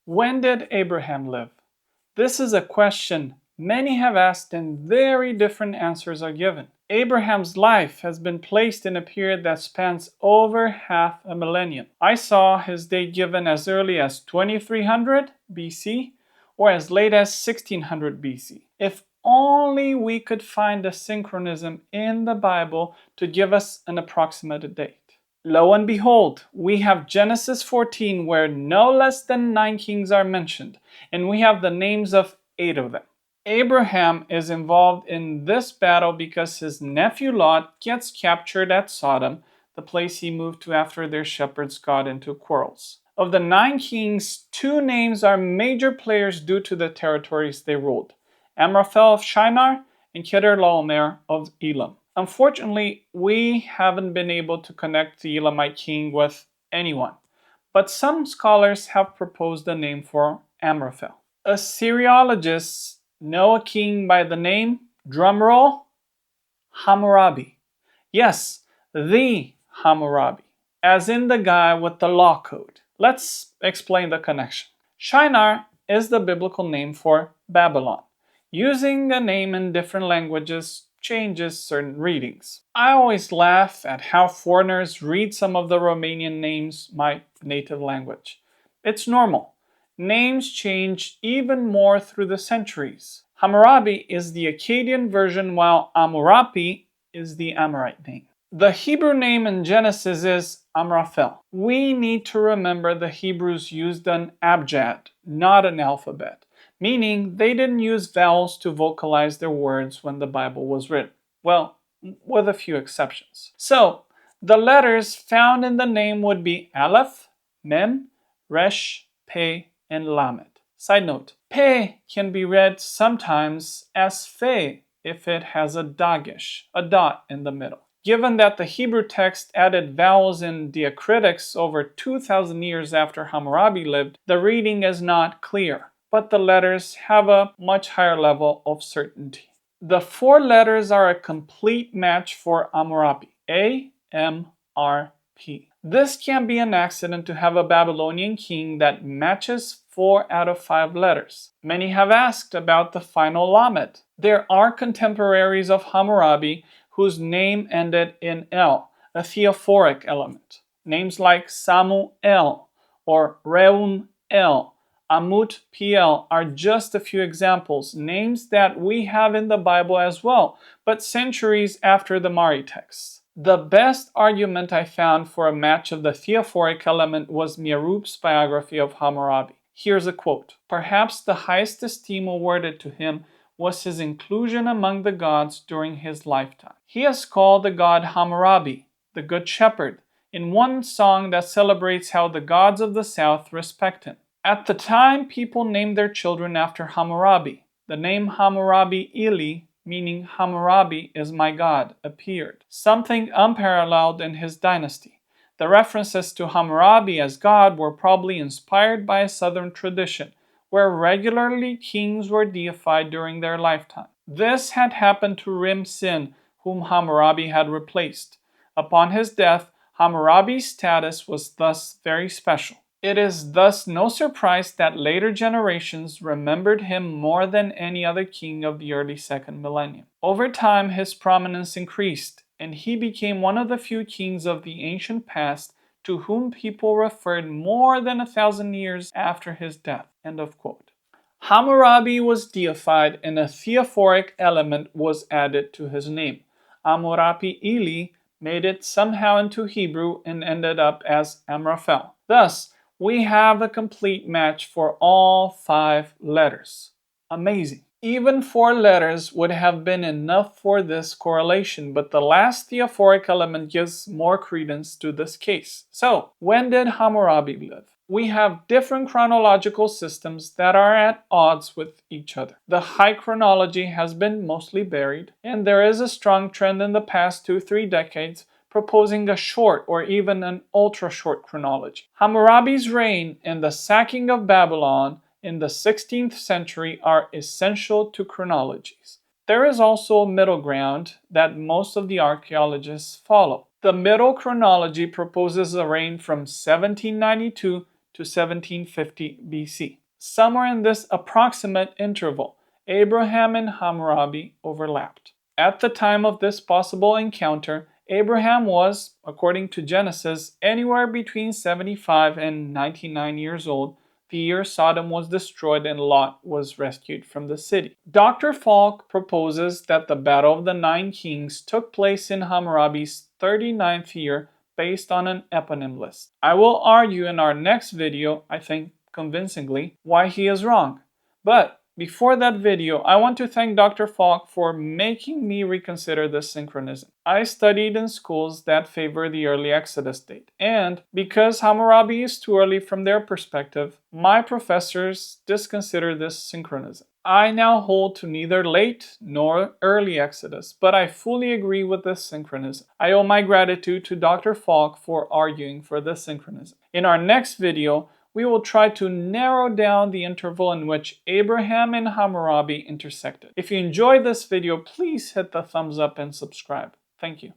When did Abraham live? This is a question many have asked and very different answers are given. Abraham's life has been placed in a period that spans over half a millennium. I saw his date given as early as 2300 BC or as late as 1600 BC. If only we could find a synchronism in the Bible to give us an approximate date. Lo and behold, we have Genesis 14 where no less than 9 kings are mentioned, and we have the names of 8 of them. Abraham is involved in this battle because his nephew Lot gets captured at Sodom, the place he moved to after their shepherds got into quarrels. Of the 9 kings, 2 names are major players due to the territories they ruled: Amraphel of Shinar and Chedorlaomer of Elam. Unfortunately, we haven't been able to connect the Elamite king with anyone, but some scholars have proposed a name for Amraphel. Assyriologists know a king by the name, drumroll, Hammurabi. Yes, the Hammurabi, as in the guy with the law code. Let's explain the connection. Shinar is the biblical name for Babylon. Using a name in different languages changes certain readings. I always laugh at how foreigners read some of the Romanian names my native language. It's normal. Names change even more through the centuries. Hammurabi is the Akkadian version, while Amurapi is the Amorite name. The Hebrew name in Genesis is Amraphel. We need to remember the Hebrews used an abjad, not an alphabet, meaning they didn't use vowels to vocalize their words when the Bible was written. Well, with a few exceptions. So, the letters found in the name would be Aleph, Mem, Resh, Pe, and Lamed. Side note, Pe can be read sometimes as Fe if it has a dagesh, a dot in the middle. Given that the Hebrew text added vowels in diacritics over 2,000 years after Hammurabi lived, the reading is not clear, but the letters have a much higher level of certainty. The 4 letters are a complete match for Amurabi, A-M-R-P. This can be an accident to have a Babylonian king that matches 4 out of 5 letters. Many have asked about the final Lamed. There are contemporaries of Hammurabi whose name ended in L, a theophoric element. Names like Samuel or Reum-El, Amut-Piel are just a few examples, names that we have in the Bible as well, but centuries after the Mari texts. The best argument I found for a match of the theophoric element was Mierup's biography of Hammurabi. Here's a quote: "Perhaps the highest esteem awarded to him was his inclusion among the gods during his lifetime. He is called the god Hammurabi, the Good Shepherd, in one song that celebrates how the gods of the south respect him. At the time, people named their children after Hammurabi. The name Hammurabi Ili, meaning Hammurabi is my god, appeared, something unparalleled in his dynasty. The references to Hammurabi as god were probably inspired by a southern tradition, where regularly kings were deified during their lifetime. This had happened to Rim-Sin, whom Hammurabi had replaced. Upon his death, Hammurabi's status was thus very special. It is thus no surprise that later generations remembered him more than any other king of the early 2nd millennium. Over time, his prominence increased, and he became one of the few kings of the ancient past to whom people referred more than 1,000 years after his death." End of quote. Hammurabi was deified and a theophoric element was added to his name. Amurapi Ili made it somehow into Hebrew and ended up as Amraphel. Thus, we have a complete match for all 5 letters. Amazing. Even 4 letters would have been enough for this correlation, but the last theophoric element gives more credence to this case. So, when did Hammurabi live? We have different chronological systems that are at odds with each other. The high chronology has been mostly buried, and there is a strong trend in the past 2-3 decades proposing a short or even an ultra-short chronology. Hammurabi's reign and the sacking of Babylon in the 16th century are essential to chronologies. There is also a middle ground that most of the archaeologists follow. The middle chronology proposes a reign from 1792 to to 1750 BC. Somewhere in this approximate interval, Abraham and Hammurabi overlapped. At the time of this possible encounter, Abraham was, according to Genesis, anywhere between 75 and 99 years old, the year Sodom was destroyed and Lot was rescued from the city. Dr. Falk proposes that the Battle of the Nine Kings took place in Hammurabi's 39th year based on an eponym list. I will argue in our next video, I think convincingly, why he is wrong. But before that video, I want to thank Dr. Falk for making me reconsider this synchronism. I studied in schools that favor the early Exodus date, and because Hammurabi is too early from their perspective, my professors disconsider this synchronism. I now hold to neither late nor early Exodus, but I fully agree with this synchronism. I owe my gratitude to Dr. Falk for arguing for this synchronism. In our next video, we will try to narrow down the interval in which Abraham and Hammurabi intersected. If you enjoyed this video, please hit the thumbs up and subscribe. Thank you.